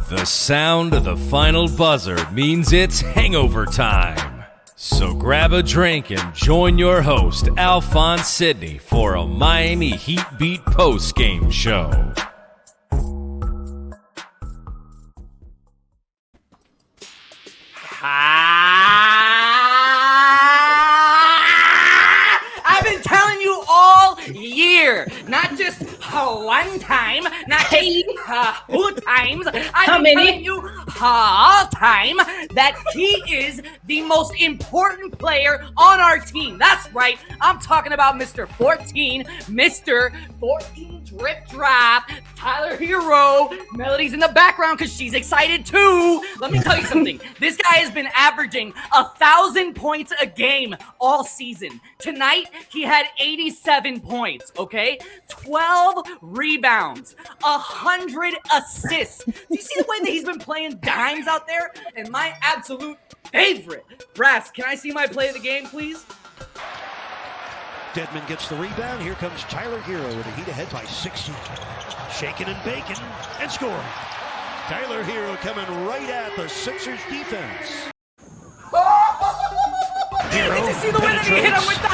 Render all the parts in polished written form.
The sound of the final buzzer means it's hangover time. So grab a drink and join your host, Alphonse Sidney, for a Miami Heat Beat post-game show. I've been telling you all year, not just one time, not just 2 times. I've been telling you all time that he is the most important player on our team. That's right. I'm talking about Mr. 14 drip drop, Tyler Hero. Melody's in the background because she's excited too. Let me tell you something. This guy has been averaging 1,000 points a game all season. Tonight, he had 87 points, okay? 12 rebounds, 100 assists. Do you see the way that he's been playing dimes out there? And my absolute favorite. Brass, can I see my play of the game, please? Dedman gets the rebound. Here comes Tyler Hero with a Heat ahead by 60. Shaking and baking and scoring. Tyler Hero coming right at the Sixers defense. Did you see the way that he hit him with the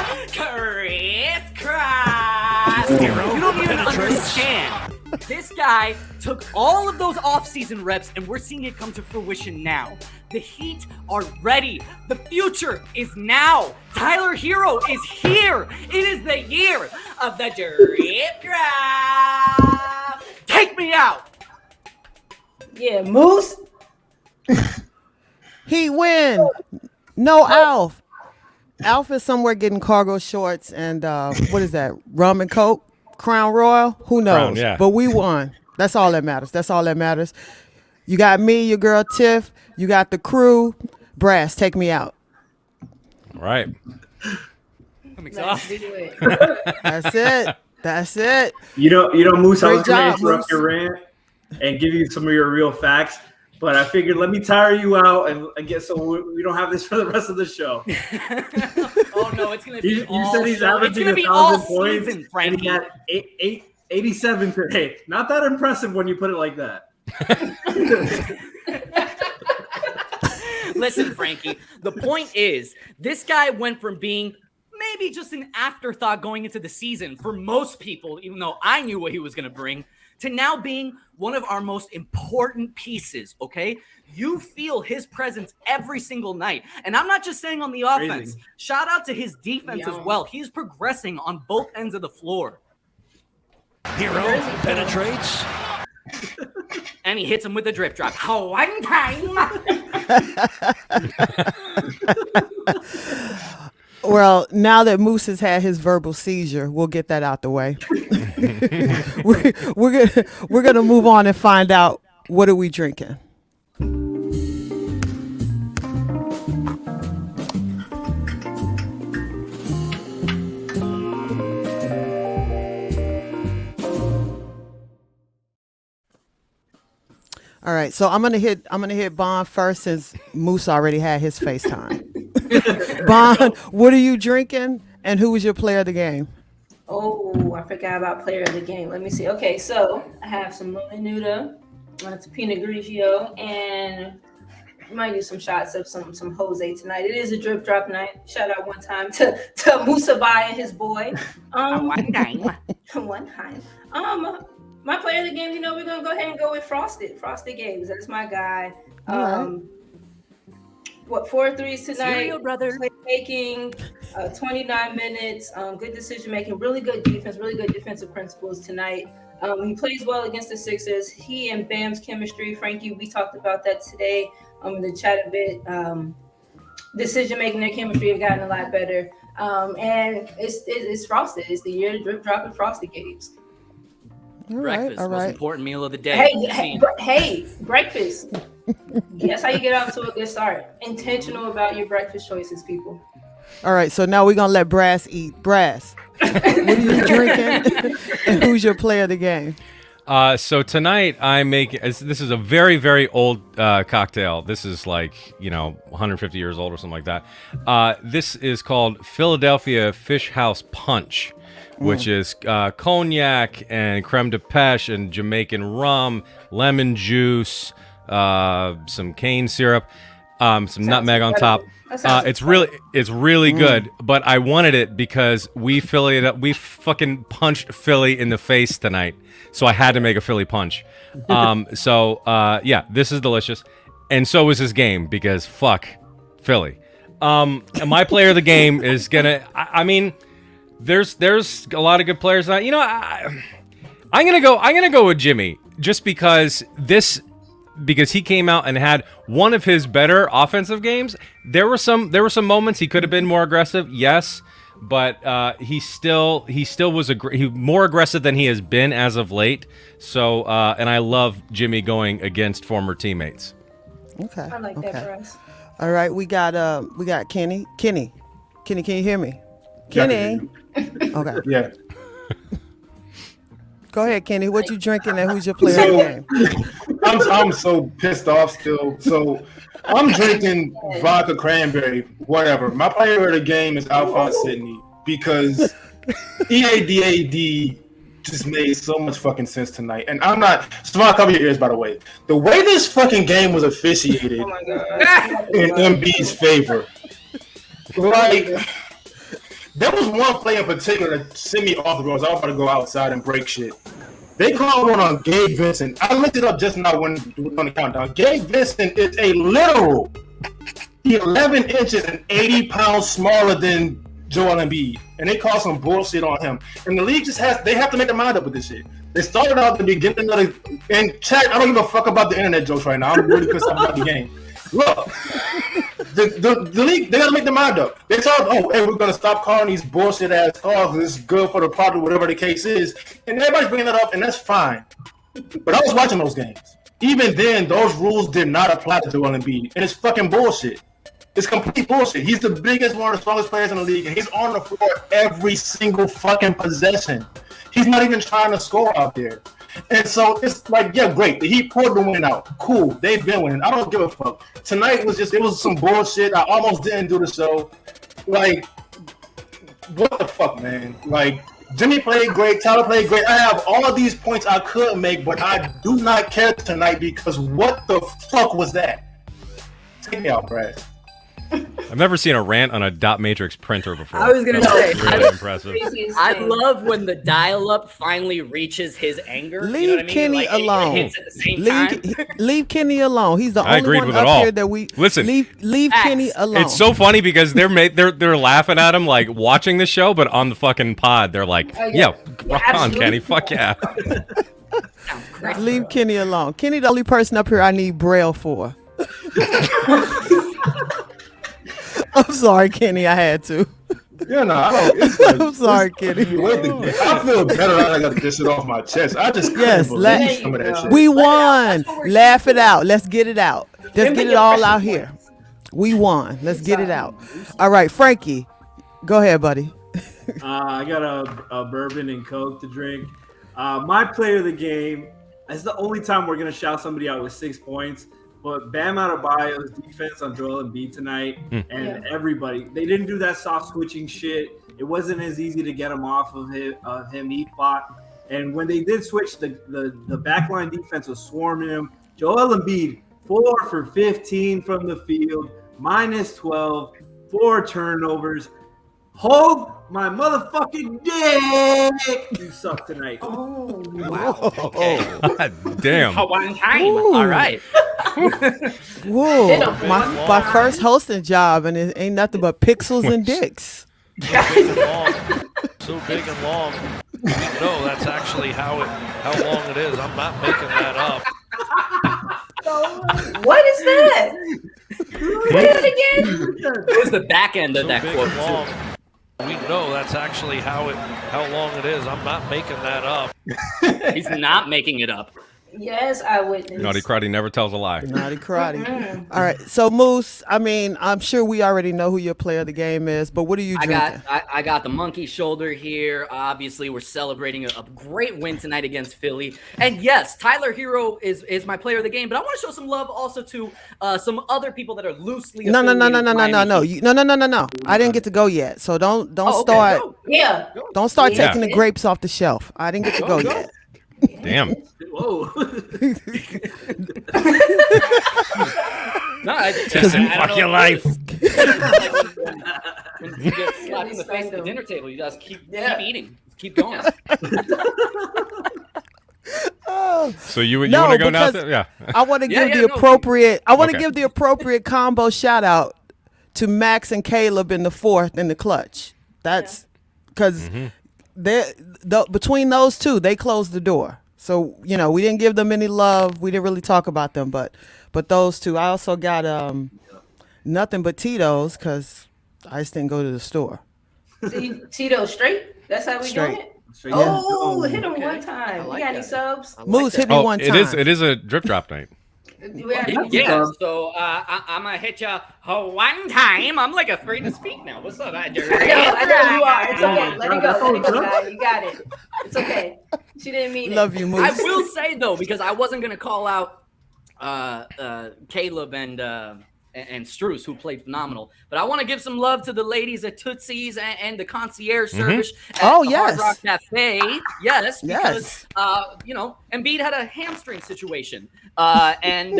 crisscross? You don't even understand. This guy took all of those off-season reps, and we're seeing it come to fruition now. The Heat are ready. The future is now. Tyler Hero is here. It is the year of the drip drop. Take me out. Yeah, Moose. He win. No Alf. Alf is somewhere getting cargo shorts and what is that? Rum and Coke? Crown Royal? Who knows? Crown, yeah. But we won. That's all that matters. That's all that matters. You got me, your girl Tiff. You got the crew. Brass, take me out. All right. I'm exhausted. That's it. That's it. You know, Moose, I was Great going to job, interrupt Moose. your rant and give you some of your real facts, but I figured let me tire you out and get so we don't have this for the rest of the show. Oh no, it's gonna be. You said he's averaging 1,000 points, season, and he had 87 today. Not that impressive when you put it like that. Listen, Frankie, the point is, this guy went from being maybe just an afterthought going into the season for most people, even though I knew what he was going to bring, to now being one of our most important pieces, okay? You feel his presence every single night. And I'm not just saying on the offense. Crazy. Shout out to his defense as well. He's progressing on both ends of the floor. Hero penetrates. And he hits him with a drip drop. One time. Well, now that Moose has had his verbal seizure, we'll get that out the way. we're gonna move on and find out what are we drinking. All right, so I'm gonna hit Bond first since Moose already had his FaceTime. Bond, what are you drinking, and who was your player of the game? Oh, I forgot about player of the game. Let me see. Okay, so I have some Luna Nuda, some Pinot Grigio, and I might do some shots of some Jose tonight. It is a drip drop night. Shout out one time to Musibay and his boy. One time. One time. My player of the game, we're gonna go ahead and go with Frosted Games. That's my guy. All right. 4 threes tonight. Cereal brothers. Making 29 minutes. Good decision making. Really good defense. Really good defensive principles tonight. He plays well against the Sixers. He and Bam's chemistry, Frankie, we talked about that today in the chat a bit. Decision making, their chemistry have gotten a lot better. And it's Frosted. It's the year to drip drop and Frosted Games. Breakfast, all most right. important meal of the day. Hey, breakfast. That's how you get off to a good start. Intentional about your breakfast choices, people. All right, so now we're gonna let Brass eat. Brass, what are you drinking, and who's your player of the game? So tonight this is a very, very old cocktail. This is 150 years old or something like that. This is called Philadelphia Fish House Punch, which is cognac and creme de pêche and Jamaican rum, lemon juice, some cane syrup, some nutmeg on top. It's really good, but I wanted it because we fucking punched Philly in the face tonight, so I had to make a Philly punch. Yeah, this is delicious, and so is this game because fuck Philly. And my player of the game is gonna. I mean, there's a lot of good players. I'm gonna go with Jimmy just because he came out and had one of his better offensive games. There were some moments he could have been more aggressive, yes, but he still was more aggressive than he has been as of late. So and I love Jimmy going against former teammates. Okay. I like that for us. All right, we got Kenny. Kenny, can you hear me? Kenny. Okay. Yeah. Go ahead, Kenny. What you drinking and who's your player of the game? I'm so pissed off still. So I'm drinking vodka cranberry, whatever. My player of the game is Alphonse Sidney because EADAD just made so much fucking sense tonight. And I'm not Siobhan, cover your ears, by the way. The way this fucking game was officiated in MB's favor. Like, there was one play in particular that sent me off the rails. I was about to go outside and break shit. They called one on Gabe Vincent. I looked it up just now when on the countdown. Gabe Vincent is a literal 11 inches and 80 pounds smaller than Joel Embiid. And they call some bullshit on him. And the league they have to make their mind up with this shit. They started out at the beginning of the, and chat, I don't give a fuck about the internet jokes right now. I'm really pissed off about the game. Look, the league, they gotta make their mind up. They thought, hey, we're gonna stop calling these bullshit ass calls. This is good for the product, whatever the case is. And everybody's bringing that up, and that's fine. But I was watching those games. Even then, those rules did not apply to Joel Embiid, and it's fucking bullshit. It's complete bullshit. He's the biggest, one of the strongest players in the league, and he's on the floor every single fucking possession. He's not even trying to score out there. And so it's like, yeah, great. The Heat poured the win out. Cool. They've been winning. I don't give a fuck. Tonight it was some bullshit. I almost didn't do the show. Like, what the fuck, man? Like, Jimmy played great. Tyler played great. I have all of these points I could make, but I do not care tonight because what the fuck was that? Take me out, Brad. I've never seen a rant on a dot matrix printer before. I was gonna say, really impressive. I love when the dial-up finally reaches his anger. Leave you know what I mean? Kenny like, alone. It hits at the same time. Leave Kenny alone. He's the I only agreed one with it up all. here that we Listen, leave Kenny alone. It's so funny because they're laughing at him like watching the show, but on the fucking pod they're like, "Yo, rock on, Kenny, fuck yeah." Leave Kenny alone. Kenny, the only person up here I need Braille for. I'm sorry, Kenny. I had to. Yeah, no, I don't. It's like, I'm sorry, Kenny. I feel better now. I got to get this shit off my chest. I just couldn't believe some of that shit. We won. Laugh it out. Let's get it out. Let's get it all out here. We won. Let's get it out. All right, Frankie, go ahead, buddy. I got a bourbon and Coke to drink. My player of the game. It's the only time we're gonna shout somebody out with 6 points. But Bam Adebayo's defense on Joel Embiid tonight, and everybody, they didn't do that soft switching shit. It wasn't as easy to get him off of him. He fought, and when they did switch, the backline defense was swarming him. Joel Embiid 4 for 15 from the field, minus 12, 4 turnovers. Hold my motherfucking dick! You suck tonight. Oh, wow. Okay. God damn. One time. All right. Whoa. My first hosting job, and it ain't nothing but pixels and dicks. So big and long. So big and long. No, that's actually how long it is. I'm not making that up. What is that? Say it again. It was the back end of that Big quote. and long. We know that's actually how long it is. I'm not making that up. He's not making it up. Yes, I witnessed. Naughty Cruddy never tells a lie. Naughty karate. All right. So, Moose, I mean, I'm sure we already know who your player of the game is, but what are you drinking? I got the monkey shoulder here. Obviously, we're celebrating a great win tonight against Philly. And yes, Tyler Hero is my player of the game, but I want to show some love also to some other people that are loosely No. affiliated with Miami Heat. No. I didn't get to go yet. So don't Oh, okay, start go. Yeah. don't start Yeah. taking the grapes off the shelf. I didn't get to go yet. Damn. Whoa. No, I Fuck your life. When you get slapped in the face at the dinner table, you just keep eating, keep going. So you want No, to go now? because Yeah. I want to give yeah, the no. appropriate. I want to Okay. give the appropriate combo shout out to Max and Caleb in the fourth in the clutch. That's because between those two, they closed the door. So we didn't give them any love. We didn't really talk about them, but those two. I also got nothing but Tito's because I just didn't go to the store. Tito straight? That's how we doing it? Straight Oh, down. hit him one time. I like you got any that. subs? Moose hit me one time. It is a drip drop night. Yeah, so I'm gonna hit you one time. I'm like afraid to speak now. What's up, I know you are. It's okay. Let it go, guy. You got it. It's okay. She didn't mean it. Love you, Moose. I will say though, because I wasn't gonna call out Caleb and Struce, who played phenomenal, but I want to give some love to the ladies at Tootsie's and the concierge service at the Hard Rock Cafe. Yes, because Embiid had a hamstring situation, and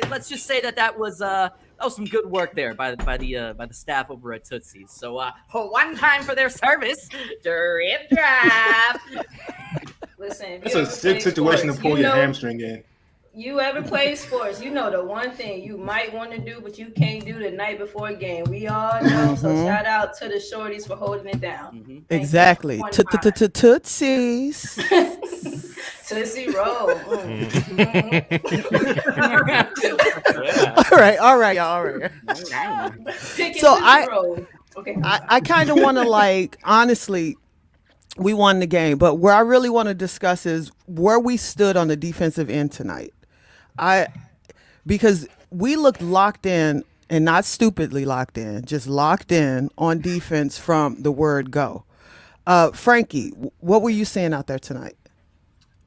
let's just say that was some good work there by the staff over at Tootsie's. So one time for their service, drip drop. Listen, That's a sick situation to pull your hamstring in. You ever play sports, you know the one thing you might want to do, but you can't do the night before a game. We all know. So shout out to the shorties for holding it down. Exactly. Tootsies. Tootsie Roll. All right, y'all. So I kind of want to honestly, we won the game, but where I really want to discuss is where we stood on the defensive end tonight. Because we looked locked in, and not stupidly locked in, just locked in on defense from the word go. Frankie, what were you seeing out there tonight?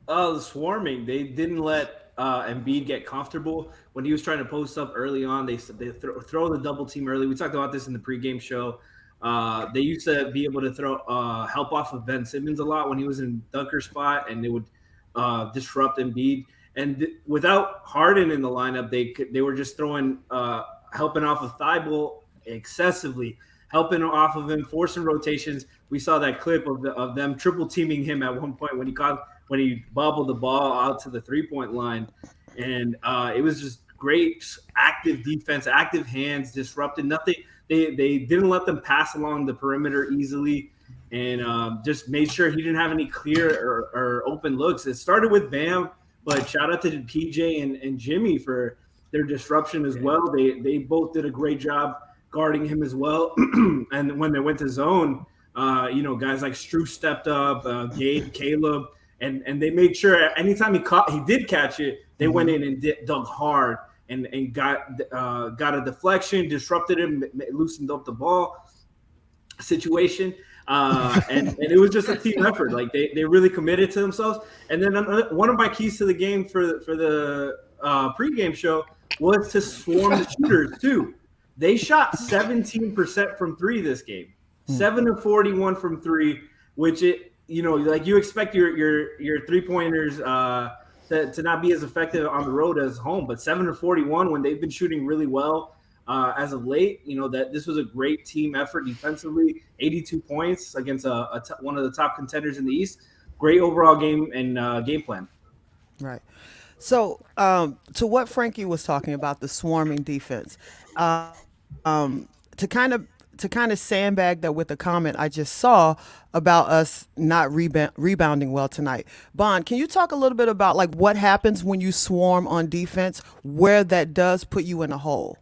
The swarming. They didn't let Embiid get comfortable when he was trying to post up early on. They throw the double team early. We talked about this in the pregame show. They used to be able to throw help off of Ben Simmons a lot when he was in dunker spot, and they would disrupt Embiid. And without Harden in the lineup, they were just throwing helping off of Thibault excessively, helping off of him, forcing rotations. We saw that clip of them triple teaming him at one point when he bobbled the ball out to the 3-point line, and it was just great active defense, active hands, disrupted nothing. They didn't let them pass along the perimeter easily, and just made sure he didn't have any clear or open looks. It started with Bam, but shout out to PJ and Jimmy for their disruption as well. They both did a great job guarding him as well. And when they went to zone, guys like Struce stepped up, Gabe, Caleb, and they made sure anytime he did catch it, they went in and dug hard and got a deflection, disrupted him, loosened up the ball situation. And it was just a team effort. Like they really committed to themselves. And then one of my keys to the game for the pregame show was to swarm the shooters too. They shot 17% from three this game, 7 of 41 from three, which you expect your 3-pointers to not be as effective on the road as home, but 7 of 41 when they've been shooting really well. As of late, that this was a great team effort defensively. 82 points against one of the top contenders in the East. Great overall game and game plan. Right. So, to what Frankie was talking about, the swarming defense, to kind of sandbag that with the comment I just saw about us not rebounding well tonight. Bond, can you talk a little bit about what happens when you swarm on defense, where that does put you in a hole?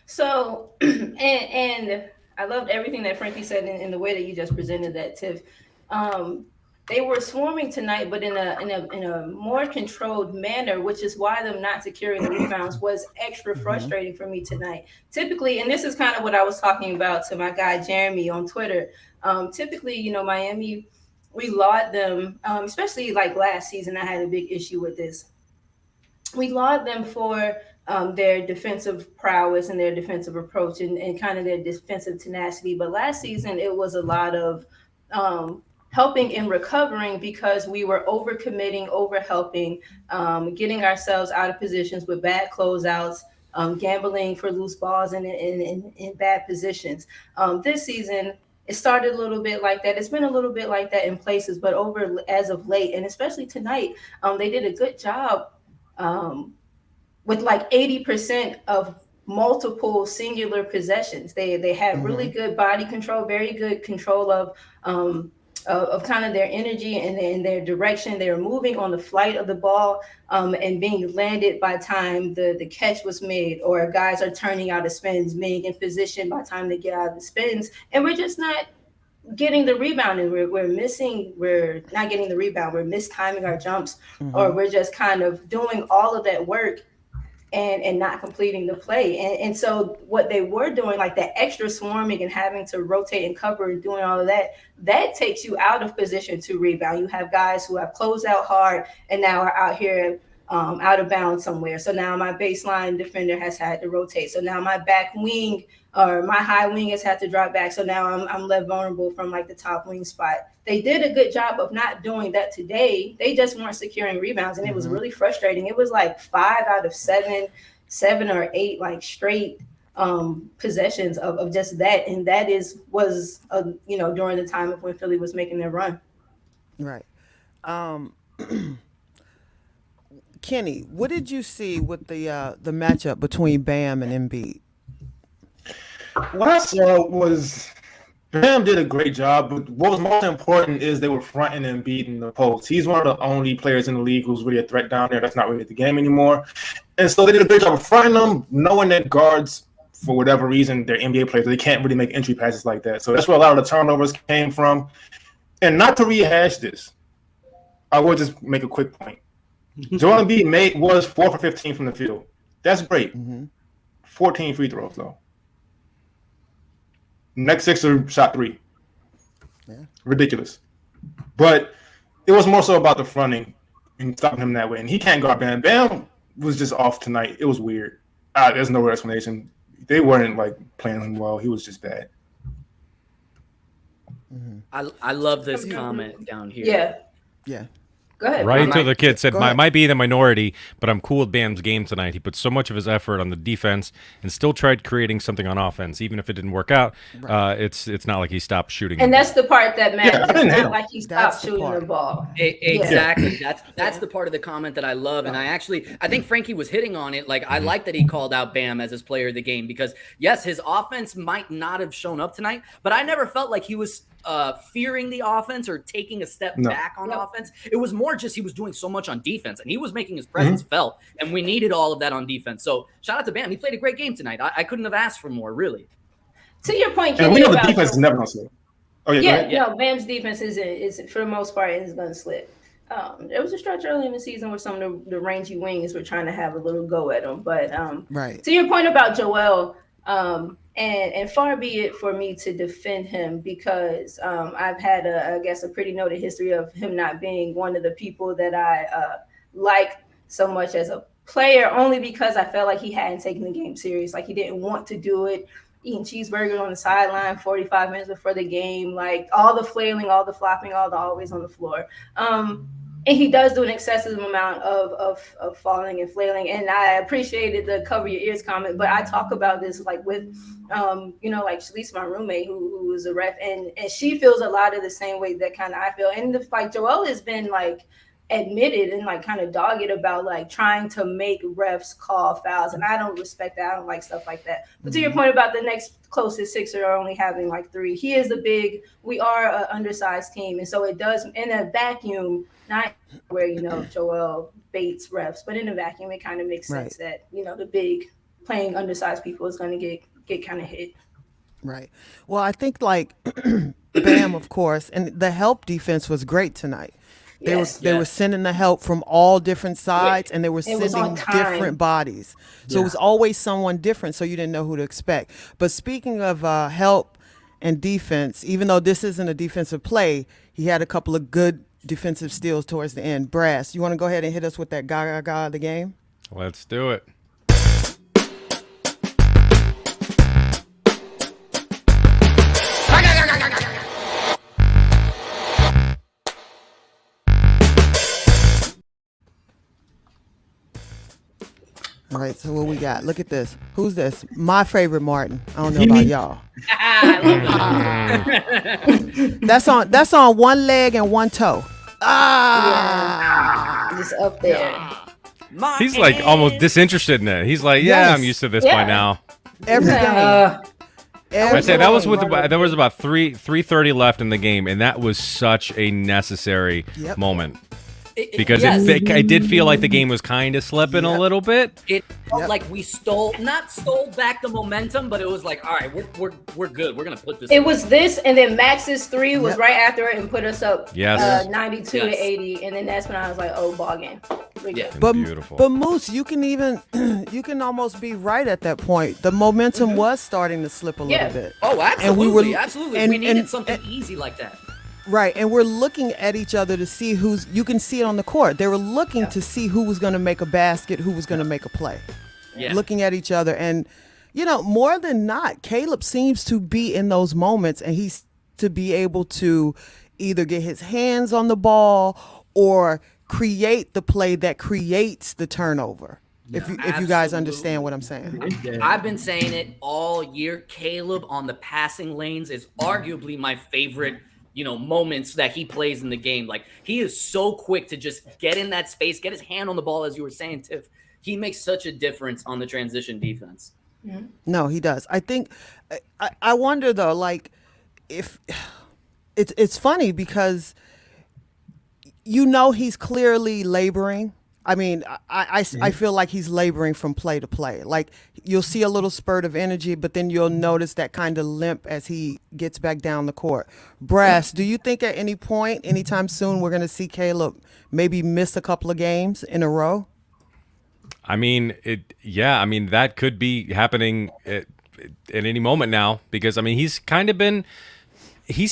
So, and I loved everything that Frankie said in the way that you just presented that, Tiff. They were swarming tonight, but in a more controlled manner, which is why them not securing the rebounds was extra frustrating for me tonight. Typically, and this is kind of what I was talking about to my guy Jeremy on Twitter. Typically, Miami, we laud them, especially last season. I had a big issue with this. We laud them for their defensive prowess and their defensive approach and kind of their defensive tenacity. But last season, it was a lot of helping and recovering because we were overcommitting, overhelping, getting ourselves out of positions with bad closeouts, gambling for loose balls and in bad positions. This season, it started a little bit like that. It's been a little bit like that in places, but as of late, and especially tonight, they did a good job with like 80% of multiple singular possessions. They had really good body control, very good control of kind of their energy and their direction. They were moving on the flight of the ball and being landed by the time the catch was made, or guys are turning out of spins, being in position by the time they get out of the spins. And we're just not getting the rebound, and we're not getting the rebound. We're mistiming our jumps, or we're just kind of doing all of that work and not completing the play. And so what they were doing, like that extra swarming and having to rotate and cover and doing all of that, that takes you out of position to rebound. You have guys who have closed out hard and now are out here out of bounds somewhere. So now my baseline defender has had to rotate. So now my back wing or my high wing has had to drop back. So now I'm left vulnerable from like the top wing spot. They did a good job of not doing that today. They just weren't securing rebounds, and it was really frustrating. It was like 5 out of 7 or 8 like straight possessions of just that, and that was during the time of when Philly was making their run. Right. Kenny, what did you see with the matchup between Bam and Embiid? What I saw was Bam did a great job, but what was most important is they were fronting and beating the post. He's one of the only players in the league who's really a threat down there. That's not really the game anymore. And so they did a great job of fronting them, knowing that guards, for whatever reason, they're NBA players. They can't really make entry passes like that. So that's where a lot of the turnovers came from. And not to rehash this, I will just make a quick point. Joel Embiid was 4 for 15 from the field. That's great. 14 free throws, though. Next Sixer shot 3. Yeah. Ridiculous. But it was more so about the fronting and stopping him that way. And he can't guard Bam. Bam was just off tonight. It was weird. There's no real explanation. They weren't like playing him well. He was just bad. I love this comment down here. Yeah. Go ahead. Right until the kid said, might be the minority, but I'm cool with Bam's game tonight. He put so much of his effort on the defense and still tried creating something on offense. Even if it didn't work out, it's not like he stopped shooting. And that's the part that matters. It's not like he stopped shooting the ball. Exactly. That's the part of the comment that I love. And I think Franky was hitting on it. Like, I like that he called out Bam as his player of the game because, yes, his offense might not have shown up tonight, but I never felt like he was fearing the offense or taking a step back on offense. It was more just he was doing so much on defense, and he was making his presence felt, and we needed all of that on defense. So shout out to Bam. He played a great game tonight. I couldn't have asked for more, really. To your point, and we know the defense is never going to slip. Oh, no, Bam's defense is for the most part is going to slip. There was a stretch early in the season where some of the rangy wings were trying to have a little go at him. But to your point about Joel, and far be it for me to defend him because I've had a pretty noted history of him not being one of the people that I like so much as a player, only because I felt like he hadn't taken the game serious. Like he didn't want to do it, eating cheeseburgers on the sideline 45 minutes before the game, like all the flailing, all the flopping, all the always on the floor. And he does do an excessive amount of falling and flailing. And I appreciated the cover your ears comment, but I talk about this like with, like Shalise, my roommate, who is a ref, and she feels a lot of the same way that kind of I feel. And like Joel has been like admitted and like kind of dogged about like trying to make refs call fouls. And I don't respect that. I don't like stuff like that. But to your point about the next closest Sixer are only having like 3, he is we are an undersized team. And so it does in a vacuum, not where, Joel baits refs, but in a vacuum, it kind of makes sense that, the big playing undersized people is going to get kind of hit. Right. Well, I think like Bam, of course, and the help defense was great tonight. They were sending the help from all different sides, and they were sending different bodies. So it was always someone different, so you didn't know who to expect. But speaking of help and defense, even though this isn't a defensive play, he had a couple of good defensive steals towards the end. Brass, you want to go ahead and hit us with that gaga of the game? Let's do it. All right, so what we got? Look at this. Who's this? My favorite Martin. I don't know about y'all. That's on one leg and one toe. Just up there. He's like almost disinterested in it. He's like, yeah, Yes. I'm used to this by now. Every game. I'd say that was there was about 3:30 left in the game, and that was such a necessary moment. Because it did feel like the game was kind of slipping a little bit. It felt like we stole back the momentum, but it was like, all right, we're good. We're gonna put this. It was this, and then Max's 3 was right after it and put us up 92 to 80, and then that's when I was like, oh, ball game. Beautiful. But Moose, you can almost be right at that point. The momentum was starting to slip a little bit. Oh, absolutely, absolutely. We needed something easy like that. Right, and we're looking at each other to see you can see it on the court. They were looking to see who was going to make a basket, who was going to make a play. Yeah. Looking at each other. And, more than not, Caleb seems to be in those moments, and he's to be able to either get his hands on the ball or create the play that creates the turnover. If you guys understand what I'm saying. I've been saying it all year. Caleb on the passing lanes is arguably my favorite moments that he plays in the game. Like, he is so quick to just get in that space, get his hand on the ball, as you were saying, Tiff. He makes such a difference on the transition defense. No, he does. I think I wonder though, like, if it's funny because he's clearly laboring. I mean, I feel like he's laboring from play to play. Like, you'll see a little spurt of energy, but then you'll notice that kind of limp as he gets back down the court. Brass, do you think at any point, anytime soon, we're going to see Caleb maybe miss a couple of games in a row? I mean, that could be happening at any moment now, because he's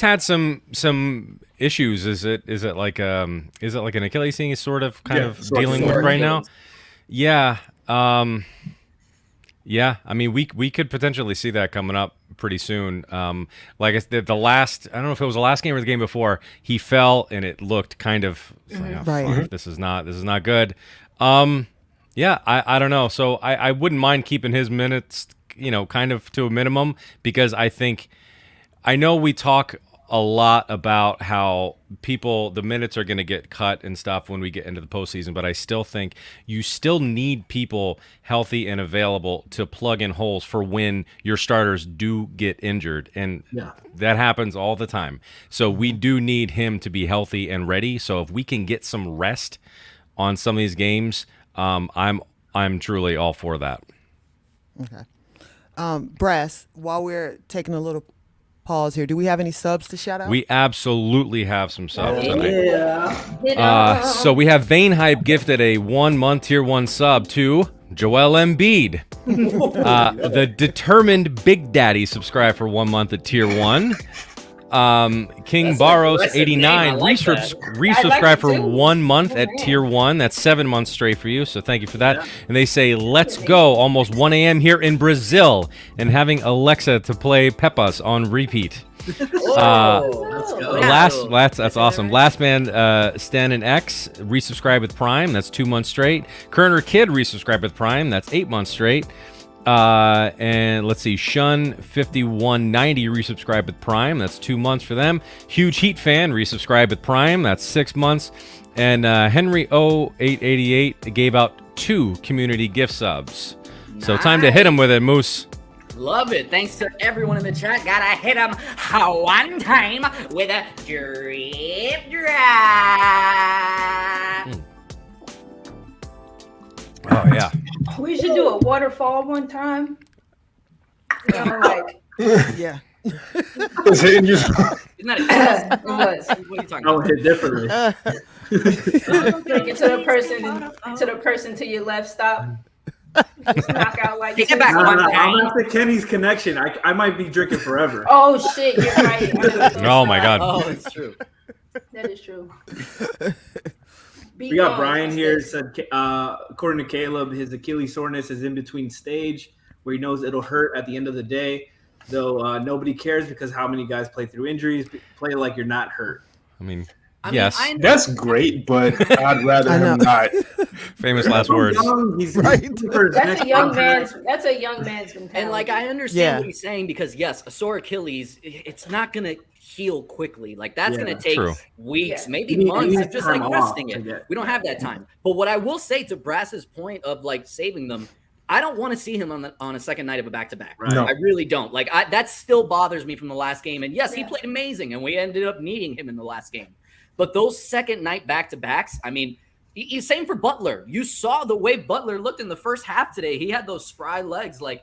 had some issues. Is it like an Achilles thing he's sort of dealing with right now? Yeah. I mean, we could potentially see that coming up pretty soon. Like I said, I don't know if it was the last game or the game before, he fell and it looked kind of fuck, this is not good. I don't know. So I wouldn't mind keeping his minutes, kind of to a minimum, because I know we talk a lot about how the minutes are going to get cut and stuff when we get into the postseason, but I still think you still need people healthy and available to plug in holes for when your starters do get injured, and that happens all the time. So we do need him to be healthy and ready. So if we can get some rest on some of these games, I'm truly all for that. Okay. Brass, while we're taking a little pause here, do we have any subs to shout out? We absolutely have some subs tonight. Yeah. So we have Vane Hype gifted a 1-month tier 1 sub to Joel Embiid. The Determined Big Daddy subscribed for 1 month at tier 1. King Barros 89 resubscribed for 1 month at tier 1. That's 7 months straight for you, so thank you for that. And they say, let's go, almost 1 a.m. here in Brazil, and having Alexa to play Pepas on repeat. That's awesome. Last Man Stan and X resubscribed with Prime. That's 2 months straight. Kerner Kid resubscribed with Prime. That's 8 months straight. And let's see, Shun 5190 resubscribed with Prime. That's 2 months for them. Huge Heat Fan resubscribed with Prime. That's 6 months. And Henry 0888 gave out 2 community gift subs. So time to hit him with it, Moose. Love it. Thanks to everyone in the chat. Gotta hit him one time with a drip drop. Oh, yeah. We should do a waterfall one time. Yeah. It's hitting you. Isn't that It was. What are you talking I about? would hit differently. Take it to the person to your left. Stop. Just knock out like. Take it back No, one I'm time. after Kenny's connection. I might be drinking forever. Oh shit! You're right. Oh, my God. Oh, it's true. That is true. We got Brian here. Said, according to Caleb, his Achilles soreness is in between stage where he knows it'll hurt at the end of the day. Though nobody cares because how many guys play through injuries? Play like you're not hurt. I mean, I Yes. mean, That's great, but I'd rather I know. him not. Famous last words. He's Right. That's a young man's mentality. and like I understand Yeah. what he's saying because yes, a sore Achilles, it's not gonna heal quickly. Like that's Yeah, gonna take true. weeks, Yeah. maybe You need- months you of need just time like off resting to it. get- We don't have that time. But what I will say to Brass's point of like saving them, I don't want to see him on a second night of a back-to-back. Right. No. I really don't. Like that still bothers me from the last game. And yes, he Yeah. played amazing, and we ended up needing him in the last game. But those second night back-to-backs, I mean, same for Butler. You saw the way Butler looked in the first half today. He had those spry legs. Like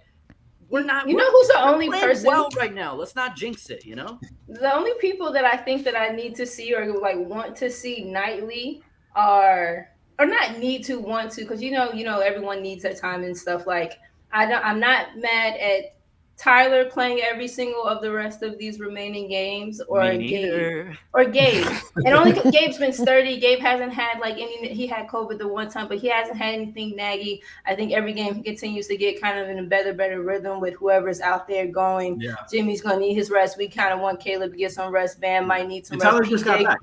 we're not. You know who's the we're only playing person- well right now? Let's not jinx it. You know. The only people that I think that I need to see or like want to see nightly are, or not need to, want to, because you know everyone needs their time and stuff. Like I'm not mad at Tyler playing every single of the rest of these remaining games, or Gabe. And only 'cause Gabe's been sturdy. Gabe hasn't had like he had COVID the one time, but he hasn't had anything naggy. I think every game he continues to get kind of in a better rhythm with whoever's out there going. Yeah. Jimmy's gonna need his rest. We kind of want Caleb to get some rest. Bam might need some And rest. Tyler just got back.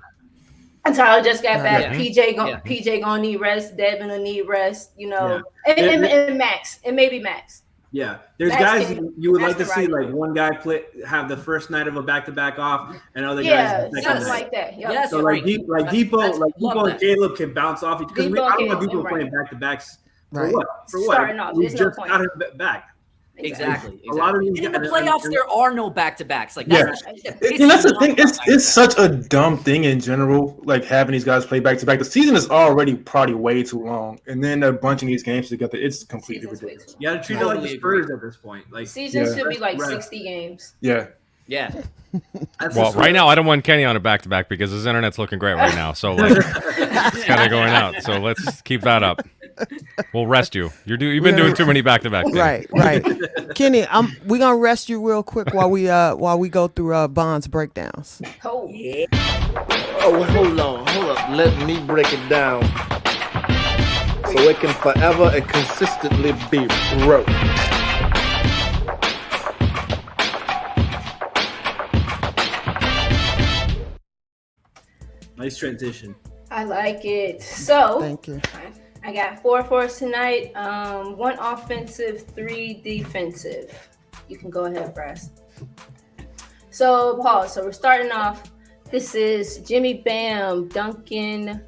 And Tyler just got back. Yeah. PJ gonna need rest. Devin will need rest. You know, Yeah. and Max, and maybe Max. Yeah, there's That's guys the- you would that's like to the see, right like one guy have the first night of a back-to-back off, and other Yeah, guys the second something night. like that. Yep. Yes. So like Right. like Depot, That's- love Depot and that. Caleb can bounce off each because Depot I don't and want Caleb, Depot right. playing back-to-backs for Right. what? For what? Starting off, We there's no just point. got him back. Exactly. A lot of these in the guys- playoffs, and- there are no back-to-backs. Like Yeah. that's And that's the thing. It's such a dumb thing in general, like having these guys play back to back. The season is already probably way too long, and then they're bunching these games together. It's completely Season's way ridiculous. too You got to treat it like the Totally Spurs at this point. Like Season Yeah. should be like Rest. 60 games. Yeah. Yeah. that's Well, the right now I don't want Kenny on a back-to-back because his internet's looking great right now. So like, it's kind of going out. So let's keep that up. We'll rest you. You've been doing too many back-to-backs. Kenny. Right. Kenny, we're gonna rest you real quick while we go through Bond's breakdowns. Oh, Oh, hold on. Let me break it down so it can forever and consistently be broke. nice transition. I like it. So Thank you. I got 4 for us tonight. 1 offensive, 3 defensive. You can go ahead, Brass. So pause. So we're starting off. This is Jimmy, Bam, Duncan,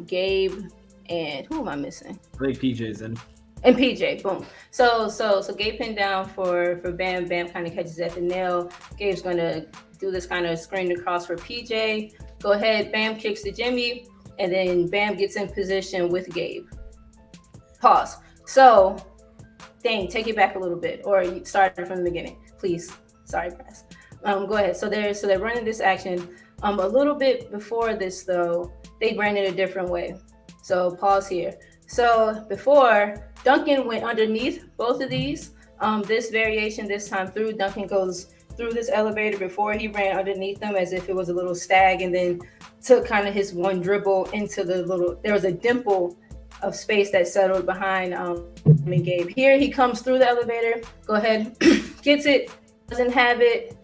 Gabe, and who am I missing? I think PJ's in. And PJ, boom. So Gabe pinned down for Bam. Bam kind of catches at the nail. Gabe's gonna do this kind of screen across for PJ. Go ahead, Bam kicks to Jimmy, and then Bam gets in position with Gabe. Pause. So, dang, take it back a little bit, or you started from the beginning, please. Sorry, press. Go ahead. So they're running this action. A little bit before this though, they ran it a different way. So pause here. So before, Duncan went underneath both of these. This variation this time through, Duncan goes through this elevator before he ran underneath them as if it was a little stag, and then took kind of his one dribble into the little, there was a dimple of space that settled behind Gabe. Here he comes through the elevator, go ahead, gets it, doesn't have it,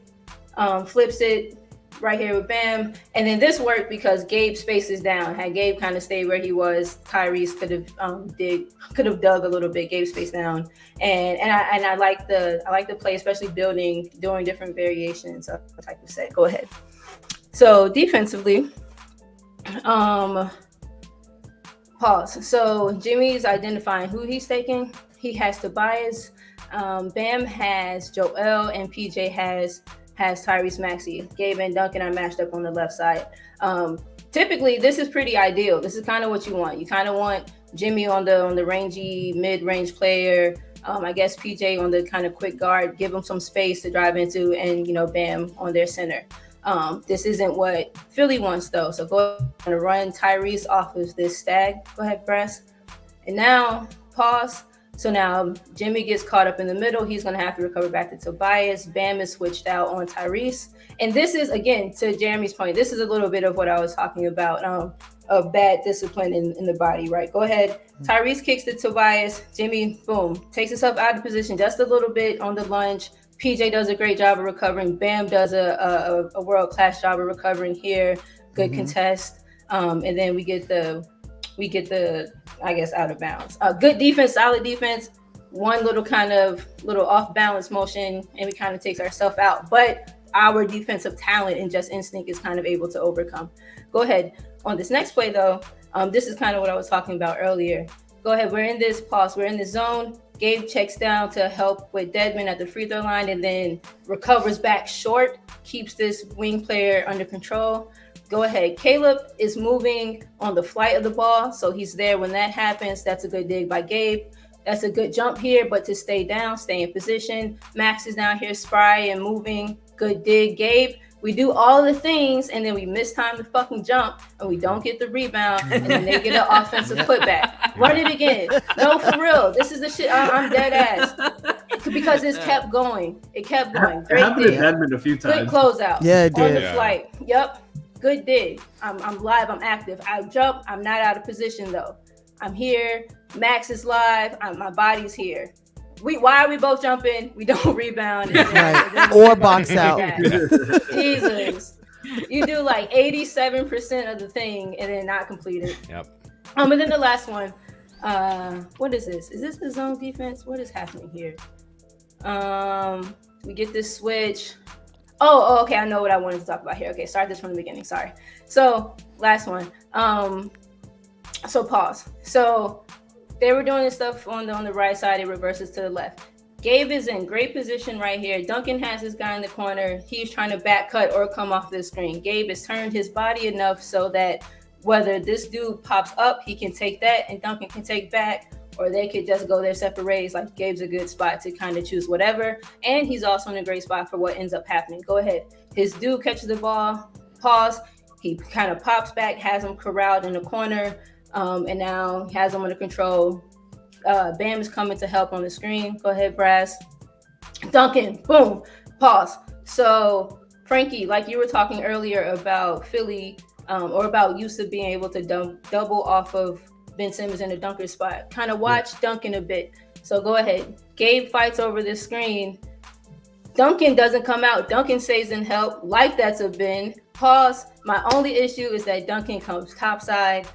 flips it right here with Bam. And then this worked because Gabe spaces down. Had Gabe kind of stayed where he was, Tyrese could have dug a little bit. Gabe spaced down, and I like the play, especially doing different variations of the type of set. Go ahead. So defensively, pause. So Jimmy's identifying who he's taking. He has Tobias. Bam has Joel, and PJ has Tyrese Maxey. Gabe and Duncan are matched up on the left side. Typically, this is pretty ideal. This is kind of what you want. You kind of want Jimmy on the rangy mid-range player. I guess PJ on the kind of quick guard, give him some space to drive into, and Bam on their center. This isn't what Philly wants though. So go and run Tyrese off of this stag. Go ahead, press. And now pause. So now Jimmy gets caught up in the middle. He's going to have to recover back to Tobias. Bam is switched out on Tyrese. And this is, again, to Jeremy's point, this is a little bit of what I was talking about, of bad discipline in the body, right? Go ahead. Tyrese kicks to Tobias. Jimmy, boom, takes himself out of position just a little bit on the lunge. PJ does a great job of recovering. Bam does a world-class job of recovering here. good contest, and then we get the I guess out of bounds. Good defense, solid defense. One little off balance motion, and we kind of takes ourselves out. But our defensive talent and just instinct is kind of able to overcome. Go ahead on this next play though. This is kind of what I was talking about earlier. Go ahead. We're in this pause. We're in the zone. Gabe checks down to help with Dedmon at the free throw line, and then recovers back short, keeps this wing player under control. Go ahead. Caleb is moving on the flight of the ball, so he's there when that happens. That's a good dig by Gabe. That's a good jump here, but to stay down, stay in position. Max is down here spry and moving. Good dig, Gabe. We do all the things, and then we mistime the fucking jump, and we don't get the rebound, and then they get an offensive putback. Run it again. No, for real. This is the shit. I'm dead ass. Because it's kept going. It kept going. Great dig. A few times. Good closeout. Yeah, it On did. the flight. Yep. Good dig. I'm live. I'm active. I jump. I'm not out of position, though. I'm here. Max is live. My body's here. Why are we both jumping? We don't rebound. Right. Or box out. Jesus. You do like 87% of the thing and then not complete it. Yep. And then the last one. What is this? Is this the zone defense? What is happening here? We get this switch. Oh, okay. I know what I wanted to talk about here. Okay, start this from the beginning. Sorry. So last one. So pause. So they were doing this stuff on the right side. It reverses to the left. Gabe is in great position right here. Duncan has his guy in the corner. He's trying to back cut or come off the screen. Gabe has turned his body enough so that whether this dude pops up, he can take that and Duncan can take back, or they could just go their separate ways. Like Gabe's a good spot to kind of choose whatever. And he's also in a great spot for what ends up happening. Go ahead. His dude catches the ball, pause. He kind of pops back, has him corralled in the corner. And now he has him under control. Bam is coming to help on the screen. Go ahead, Brass. Duncan, boom, pause. So, Franky, like you were talking earlier about Philly, or about Yusuf being able to double off of Ben Simmons in the dunker spot. Kind of watch Duncan a bit. So go ahead. Gabe fights over this screen. Duncan doesn't come out. Duncan stays in help. Like that's a Ben. Pause. My only issue is that Duncan comes topside.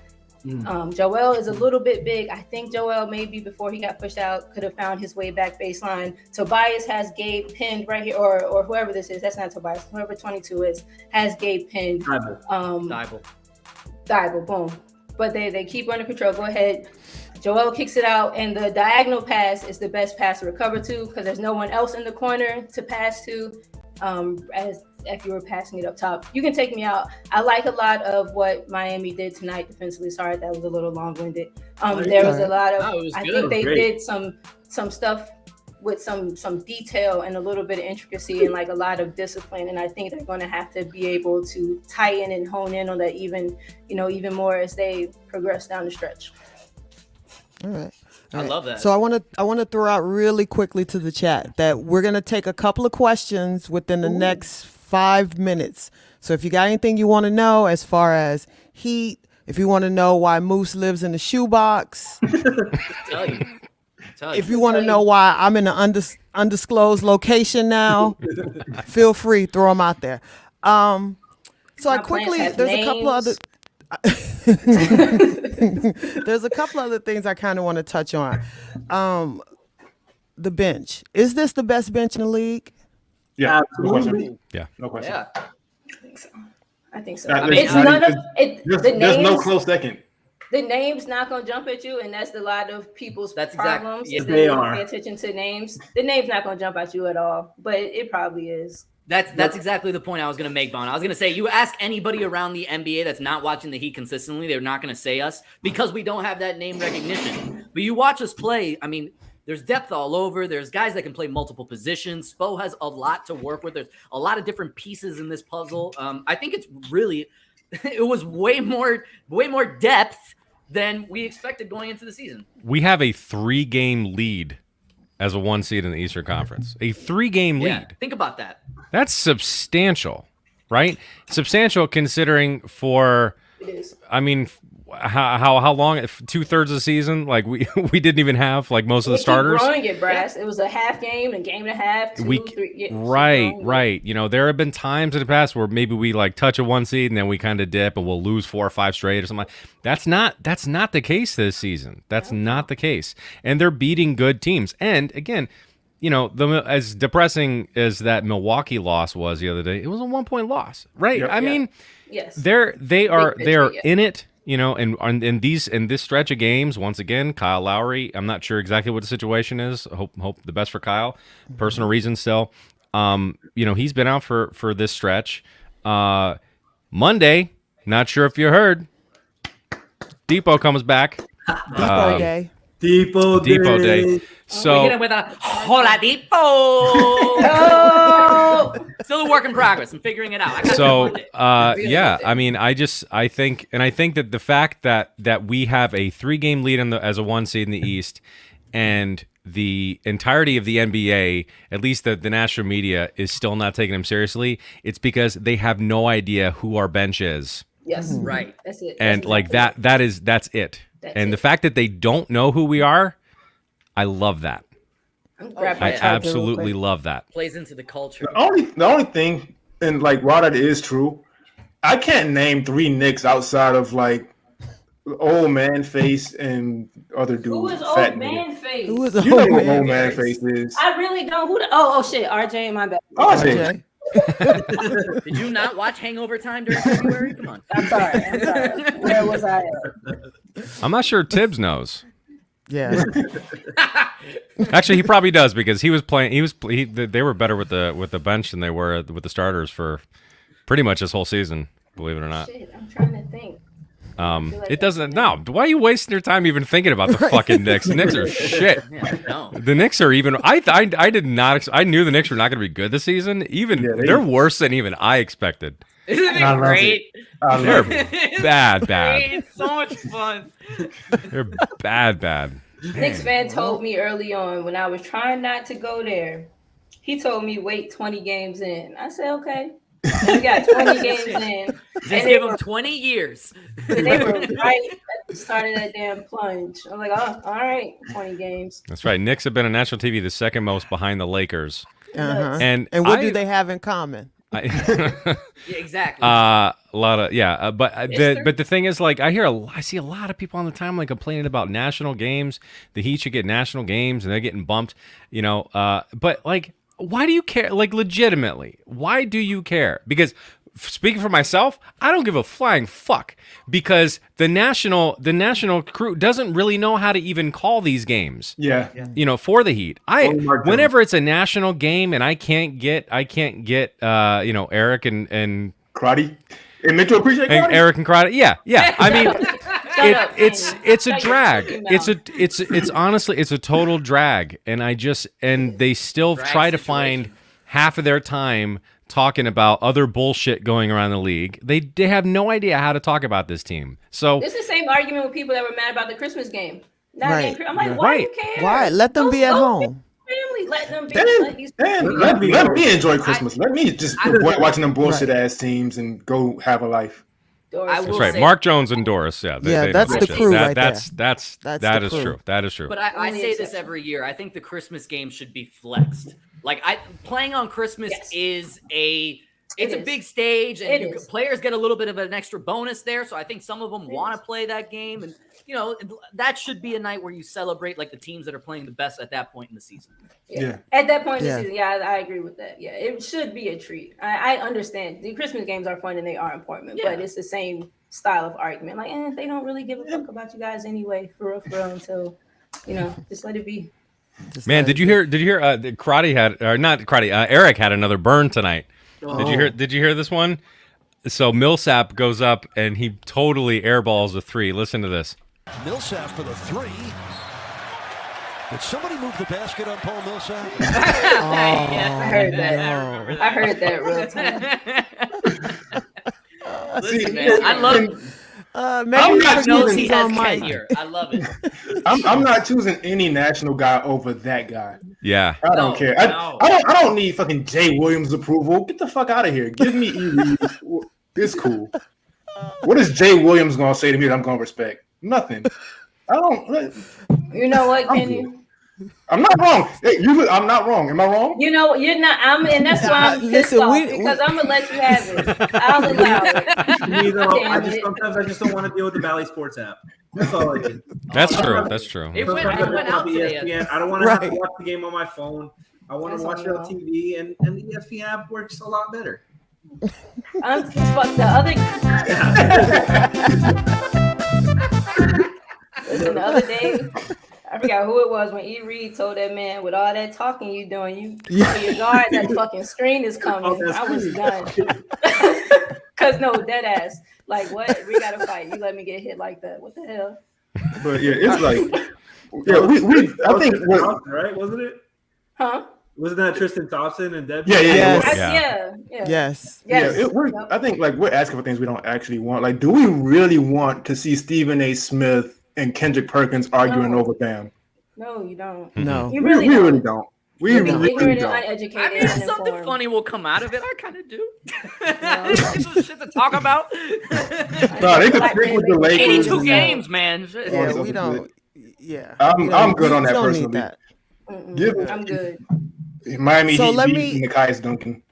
Joel is a little bit big. I think Joel maybe before he got pushed out could have found his way back baseline. Tobias has Gabe pinned right here, or whoever this is. That's not Tobias. Whoever 22 is has Gabe pinned. Thibault. Boom. But they keep under control. Go ahead. Joel kicks it out, and the diagonal pass is the best pass to recover to because there's no one else in the corner to pass to. As if you were passing it up top. You can take me out. I like a lot of what Miami did tonight defensively. Sorry, that was a little long-winded. There was a lot of, I think they did some stuff with some detail and a little bit of intricacy and like a lot of discipline. And I think they're going to have to be able to tighten and hone in on that even more as they progress down the stretch. All right. I love that. So I want to throw out really quickly to the chat that we're going to take a couple of questions within the next 5 minutes. So if you got anything you want to know as far as heat, if you want to know why Moose lives in the shoebox, Tell you. if you want to know why I'm in an undisclosed location now, feel free, throw them out there. So I quickly, there's a couple other. There's a couple other things I kind of want to touch on. The bench. Is this the best bench in the league? Yeah, Absolutely. no question. Yeah. No question. Yeah. I think so. There's It's not none of even- it. There's no close second. The name's not gonna jump at you, and that's a lot of people's problems. yeah, is they don't are. pay attention to names. The name's not gonna jump at you at all, but it probably is. That's exactly the point I was going to make, Bon. I was going to say, you ask anybody around the NBA that's not watching the Heat consistently, they're not going to say us because we don't have that name recognition. But you watch us play, I mean, there's depth all over. There's guys that can play multiple positions. Spo has a lot to work with. There's a lot of different pieces in this puzzle. I think it's really, it was way more depth than we expected going into the season. We have a 3-game lead as a 1 seed in the Eastern Conference. A 3-game lead. Yeah, think about that. That's substantial, right? Substantial considering for, It is. I mean, how long? 2/3 of the season, like we we didn't even have like most of the starters. Growing it, Brass. It was a half game, a game and a half, 2, 3. Yeah, Right. You know, there have been times in the past where maybe we like touch a 1 seed and then we kind of dip and we'll lose 4 or 5 straight or something. That's not the case this season. That's not the case, and they're beating good teams. And again, you know, as depressing as that Milwaukee loss was the other day, it was a 1-point loss, right? I mean, yes, they are picture, in it. You know, and in this stretch of games, once again, Kyle Lowry. I'm not sure exactly what the situation is. Hope the best for Kyle. Personal reasons still. You know, he's been out for this stretch. Monday, not sure if you heard. Depot comes back. Depot Day. Depot Day. So we hit him with a hola Depot. Still a work in progress. I'm figuring it out. I got yeah, I mean, I think that the fact that we have a 3-game lead as a 1 seed in the East, and the entirety of the NBA, at least the national media, is still not taking them seriously. It's because they have no idea who our bench is. Yes, right. That's it. And that's like exactly that's it. And it. the fact that they don't know who we are, I love that. I absolutely love that. Plays into the culture. The only thing, and like while that is true, I can't name 3 Knicks outside of like old man face and other dudes. Who is old man face? Who is You know who old man face is? I really don't. Oh shit, RJ, my bad. RJ. Did you not watch Hangover Time during February? Come on. I'm sorry. Where was I at? I'm not sure Tibbs knows. Yeah. Actually, he probably does because he was playing. They were better with the bench than they were with the starters for pretty much this whole season. Believe it or not. Shit, I'm trying to think. It doesn't. No, why are you wasting your time even thinking about the fucking Knicks? The Knicks are shit. Yeah, no. The Knicks are even. I did not. I knew the Knicks were not going to be good this season. They're worse than even I expected. Isn't it great? They're bad. It's so much fun. They're bad. Knicks fan told me early on when I was trying not to go there. He told me wait 20 games in. I said okay. And we got 20 games in. Just give them 20 years. They were right at the start of that damn plunge. I'm like, oh, all right, 20 games. That's right. Knicks have been on national TV the second most behind the Lakers. Uh-huh. And what do they have in common? Yeah, exactly. A lot of but the thing is, like, I see a lot of people on the timeline complaining about national games. The Heat should get national games, and they're getting bumped. You know, but like, why do you care? Like, legitimately, why do you care? Because speaking for myself, I don't give a flying fuck because the national crew doesn't really know how to even call these games. Yeah. You know, for the Heat. Whenever it's a national game and I can't get you know, Eric and Crotty and Mitchell appreciate and Crotty? Eric and Crotty. Yeah. I mean, it's a drag. It's honestly a total drag, and they still try to find half of their time talking about other bullshit going around the league. They have no idea how to talk about this team. So it's the same argument with people that were mad about the Christmas game. Right. I'm like, why do you care? Why? Let them be at home. Family, let them be. Let me enjoy Christmas. Let me just avoid watching them bullshit ass teams and go have a life. That's right. Mark Jones and Doris. Yeah, that's the crew right there. That is true. That is true. But I say this every year. I think the Christmas game should be flexed. Like playing on Christmas is it's a big stage, and players get a little bit of an extra bonus there. So I think some of them want to play that game, and you know that should be a night where you celebrate like the teams that are playing the best at that point in the season. Yeah. At that point in the season, I agree with that. Yeah, it should be a treat. I understand the Christmas games are fun and they are important, but it's the same style of argument. Like, they don't really give a fuck about you guys anyway, for real, until just let it be. Man, did you hear? Eric had another burn tonight. Oh. Did you hear this one? So Millsap goes up and he totally airballs a 3. Listen to this. Millsap for the 3. Did somebody move the basket on Paul Millsap? I heard that. I heard that real time. Listen, man, I love it. I'm not choosing he has Ken here. I love it. I'm not choosing any national guy over that guy. Yeah, I don't care. I don't need fucking Jay Williams' approval. Get the fuck out of here. Give me E. Reed. It's cool. What is Jay Williams gonna say to me that I'm gonna respect? Nothing. I don't. You know what, Kenny? I'm not wrong. Hey, I'm not wrong. Am I wrong? You know, you're not. And that's why I'm pissed off because I'm gonna let you have it. I'll allow it. Sometimes I just don't want to deal with the Bally Sports app. That's all I do. That's true. That's true. It went out today. ESPN. I don't want to have to watch the game on my phone. I want to watch it on TV, and the ESPN app works a lot better. The other. Listen, the other day, I forgot who it was when E. Reed told that man, with all that talking you doing, your guard, that fucking screen is coming. I was done. Cause no, dead ass. Like what? We gotta fight. You let me get hit like that. What the hell? But yeah, it's like, we. I think right? Wasn't it? Huh? Wasn't that Tristan Thompson and Debbie? Yes. Yes. I think like we're asking for things we don't actually want. Like, do we really want to see Stephen A. Smith and Kendrick Perkins arguing over Bam? No, you don't. No, you we really really don't. We really don't. Uneducated. I mean, something funny will come out of it. I kind of do. There's shit to talk about. No, they could stick with the Lakers. 82 games, man. Yeah, we don't. Yeah, I'm good on that personally. I'm good. Miami Heat beating Nekias Duncan.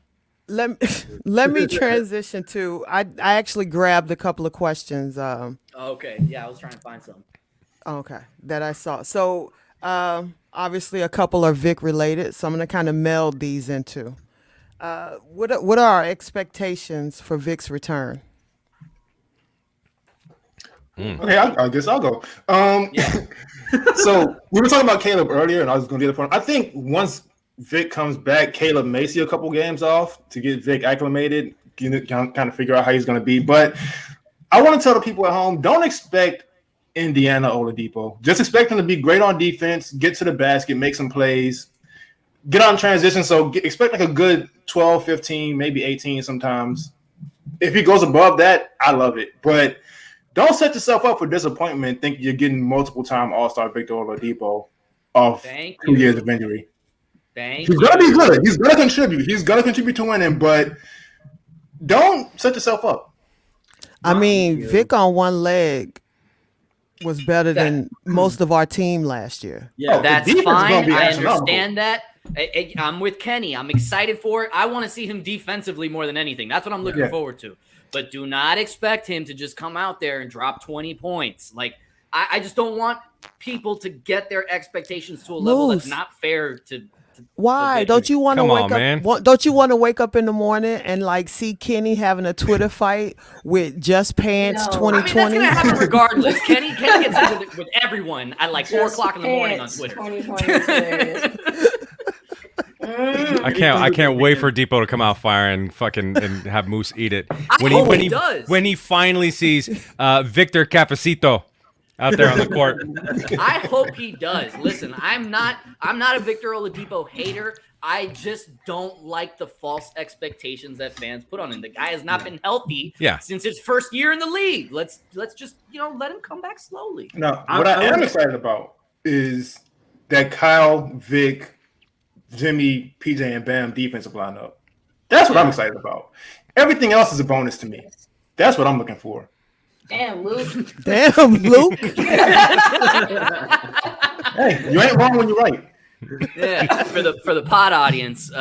Let me transition to. I actually grabbed a couple of questions. Okay, yeah, I was trying to find some. Okay, that I saw. So obviously a couple are Vic related, so I'm gonna kind of meld these into. What are our expectations for Vic's return? Okay, I guess I'll go. So we were talking about Caleb earlier, and I was going to get the point. I think once Vic comes back, Caleb may see a couple games off to get Vic acclimated, kind of figure out how he's going to be. But I want to tell the people at home, don't expect Indiana Oladipo. Just expect him to be great on defense, get to the basket, make some plays, get on transition. So expect like a good 12, 15, maybe 18 sometimes. If he goes above that, I love it. But don't set yourself up for disappointment thinking you're getting multiple-time All-Star Victor Oladipo off 2 years of injury. He's going to be good. He's going to contribute. He's going to contribute to winning, but don't set yourself up. I mean, Vic on one leg was better than most of our team last year. Yeah, that's fine. I understand that. I'm with Kenny. I'm excited for it. I want to see him defensively more than anything. That's what I'm looking forward to. But do not expect him to just come out there and drop 20 points. Like, I just don't want people to get their expectations to a level that's not fair to why? Don't you want to wake up? Don't you want to wake up in the morning and like see Kenny having a Twitter fight with Just Pants 2020? I mean, that's gonna happen regardless. Kenny gets into with everyone at like 4 o'clock in the morning on Twitter. 2020 I can't wait for Depot to come out firing and have Moose eat it. When he finally sees Victor Capacito out there on the court. I hope he does. Listen, I'm not a Victor Oladipo hater. I just don't like the false expectations that fans put on him. The guy has not been healthy since his first year in the league. Let's just let him come back slowly. Now, what I am excited about is that Kyle, Vic, Jimmy, PJ, and Bam defensive lineup. That's what I'm excited about. Everything else is a bonus to me. That's what I'm looking for. Damn, Luke. Hey, you ain't wrong when you're right. Yeah, for the pod audience,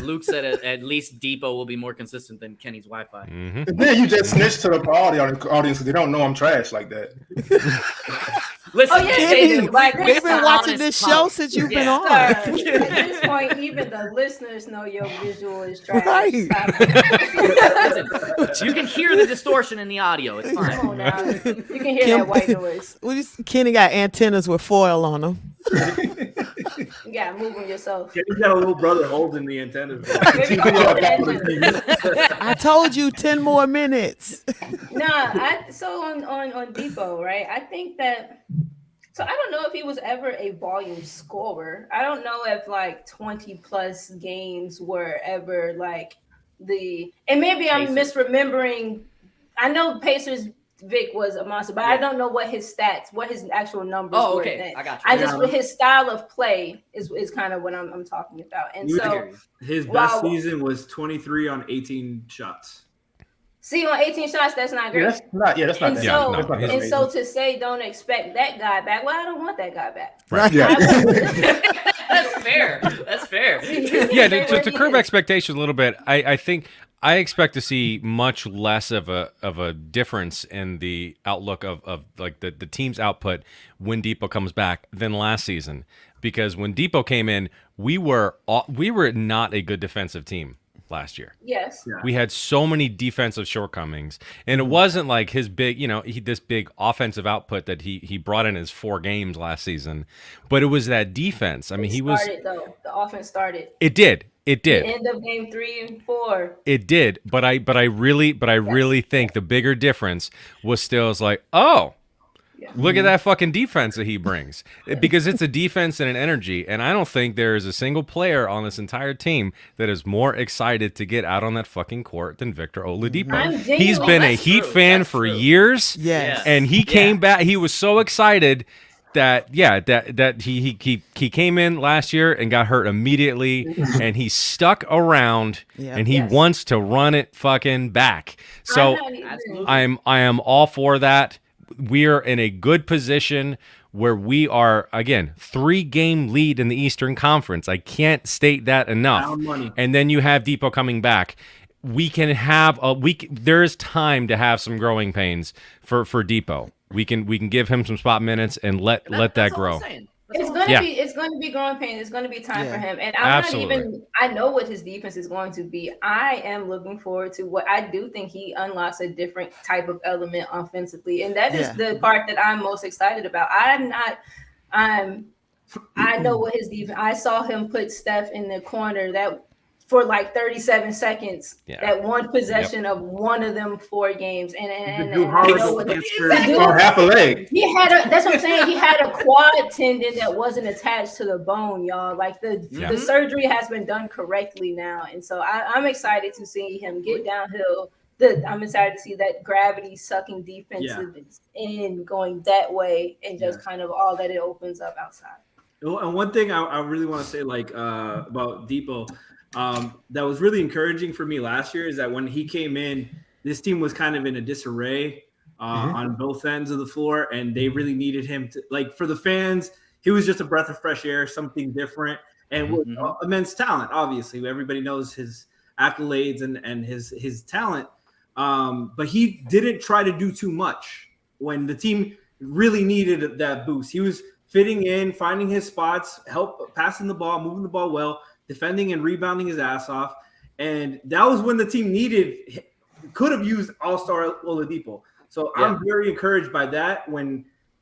Luke said at least Depot will be more consistent than Kenny's Wi-Fi. And then you just snitched to the audience because they don't know I'm trash like that. Listen, Kenny, we've been watching this show since you've been on. At this point, even the listeners know your visual is trash. Right. Listen, you can hear the distortion in the audio. It's fine. Come on now. You can hear that white noise. Kenny got antennas with foil on them. You gotta move on yourself. Kenny's got a little brother holding the antenna. I told you 10 more minutes. So on Depot, right? I think that. So I don't know if he was ever a volume scorer. I don't know if like 20 plus games were ever like and maybe I'm misremembering. I know Pacers Vic was a monster, but I don't know what his actual numbers were. Oh, okay. I got you. I just his style of play is kind of what I'm talking about. And so his best season was 23 on 18 shots. See, on 18 shots, that's not great. That's not And that. Yeah, so, no, he's and so to say, don't expect that guy back. Well, I don't want that guy back. Right. Yeah. That's fair. That's fair. Yeah, to curb expectations a little bit, I think I expect to see much less of a difference in the outlook of like the team's output when Depot comes back than last season, because when Depot came in, we were not a good defensive team last year. Yes. We had so many defensive shortcomings, and it wasn't like his big, this big offensive output that he brought in his 4 games last season, but it was that defense. I mean, The offense started. It did. It did. The end of game 3 and 4. It did. But I really think the bigger difference was still like, oh, look at that fucking defense that he brings, because it's a defense and an energy. And I don't think there is a single player on this entire team that is more excited to get out on that fucking court than Victor Oladipo. He's been a Heat fan for years. Yes. And he came back. He was so excited that he came in last year and got hurt immediately, and he stuck around, and he wants to run it fucking back. So I am all for that. We're in a good position where we are, again, 3-game lead in the Eastern Conference. I can't state that enough. And then you have Depot coming back. We can have there is time to have some growing pains for Depot. We can give him some spot minutes and let that grow. It's going to be growing pains. It's going to be time for him. And I know what his defense is going to be. I am looking forward to what I do think he unlocks a different type of element offensively. And that is the part that I'm most excited about. I know what his defense, I saw him put Steph in the corner for like 37 seconds, that one possession of one of them 4 games. And half a leg. That's what I'm saying. He had a quad tendon that wasn't attached to the bone, y'all. Like the surgery has been done correctly now. And so I'm excited to see him get downhill. I'm excited to see that gravity sucking defensive end going that way, and just kind of all that it opens up outside. And one thing I really want to say, like about Depot, that was really encouraging for me last year is that when he came in, this team was kind of in a disarray on both ends of the floor, and they really needed him to, like, for the fans, he was just a breath of fresh air, something different, and with immense talent. Obviously, everybody knows his accolades and his talent, but he didn't try to do too much when the team really needed that boost. He was fitting in, finding his spots, passing the ball, moving the ball well, defending and rebounding his ass off. And that was when the team could have used all-star Oladipo. So I'm very encouraged by that,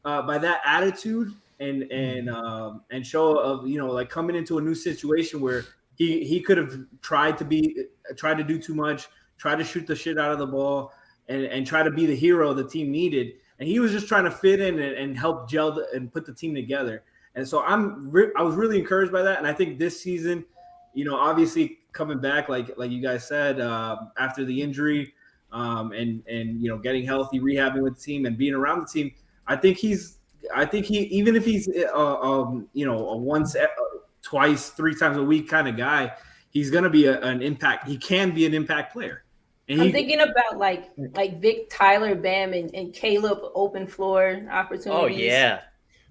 by that attitude and show of, like coming into a new situation where he could have tried to do too much, try to shoot the shit out of the ball and try to be the hero the team needed. And he was just trying to fit in and help gel and put the team together. And so I was really encouraged by that. And I think this season, obviously coming back, like you guys said, after the injury, and getting healthy, rehabbing with the team, and being around the team, I think he even if he's a once, twice, 3 times a week kind of guy, he's gonna be an impact. He can be an impact player. And I'm thinking about like Vic, Tyler, Bam, and Caleb open floor opportunities. Oh yeah.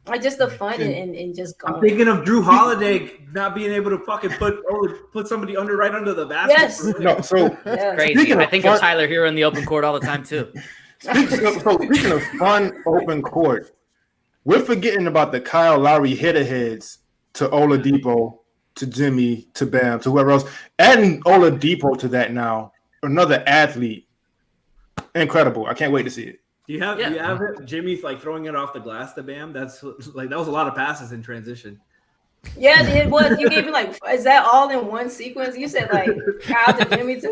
Like just the fun and just going. I'm thinking of Drew Holiday not being able to fucking put somebody right under the basket. Yes. No, so crazy. I think of Tyler Hero in the open court all the time too. Speaking of fun open court, we're forgetting about the Kyle Lowry hitter heads to Oladipo, to Jimmy, to Bam, to whoever else. Adding Oladipo to that now, another athlete. Incredible. I can't wait to see it. Do you have it? Jimmy's like throwing it off the glass to Bam? That's like, that was a lot of passes in transition. Yeah, it was. You gave me like, is that all in one sequence? You said like Kyle to Jimmy to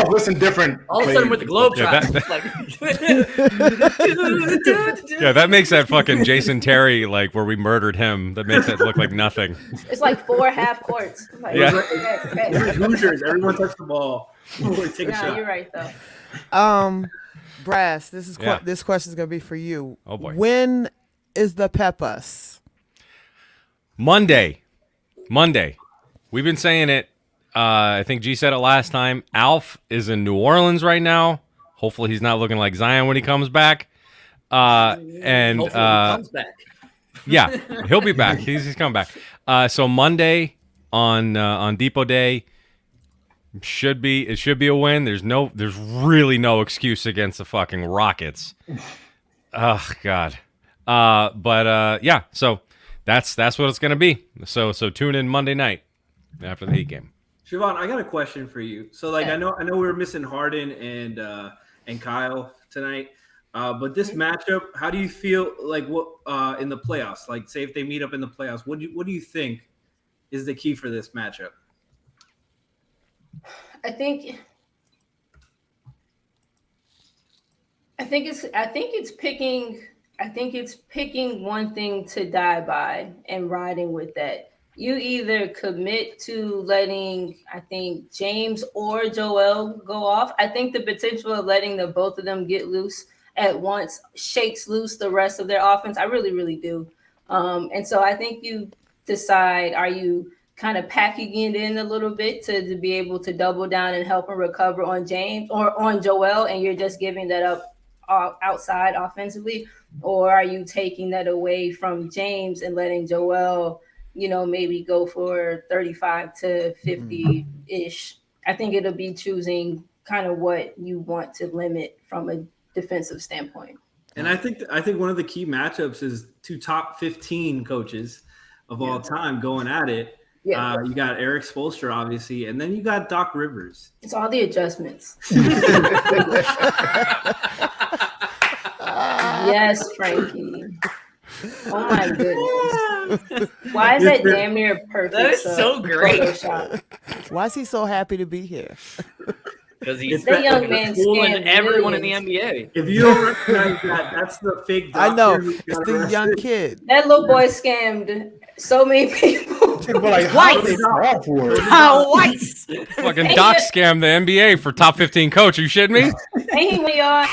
listen different. All of a sudden with the globe shots. That makes that fucking Jason Terry, like where we murdered him, that makes it look like nothing. It's like 4 half courts. Like, Hoosiers, everyone touched the ball. Take a shot. You're right though. Brass, this question is gonna be for you. Oh boy. When is the Peppers? Monday. We've been saying it I think G said it last time. Alf is in New Orleans right now. Hopefully he's not looking like Zion when he comes back. And Hopefully he comes back. Yeah, he'll be back. He's coming back. So Monday on Depot Day should be a win. There's really no excuse against the fucking Rockets. Oh God. Yeah. So that's what it's gonna be. So tune in Monday night after the Heat game. Siobhan, I got a question for you. So like I know we're missing Harden and Kyle tonight. But this matchup, how do you feel like what in the playoffs? Like, say if they meet up in the playoffs, what do you think is the key for this matchup? I think it's picking one thing to die by and riding with that. You either commit to letting, I think, James or Joel go off. I think the potential of letting the both of them get loose at once shakes loose the rest of their offense. I really, really do. And so I think you decide, are you kind of packing it in a little bit to be able to double down and help and recover on James or on Joel, and you're just giving that up outside offensively? Or are you taking that away from James and letting Joel, maybe go for 35 to 50-ish? I think it'll be choosing kind of what you want to limit from a defensive standpoint. And I think one of the key matchups is two top 15 coaches of all time going at it. Yeah. You got Eric Spoelstra, obviously, and then you got Doc Rivers. It's all the adjustments. Yes, Frankie. Oh my goodness. Why is that damn near perfect? That is so great. Photoshop? Why is he so happy to be here? Because he's That young man fooling scammed everyone in the millions. NBA. If you don't recognize that, that's the fake doctor. I know. who It's got the young arrested. kid. That little boy scammed so many people. But like, how did they fall for it? Twice. Fucking Doc scammed the NBA for top 15 coach. Are you shitting me? Ain't we all?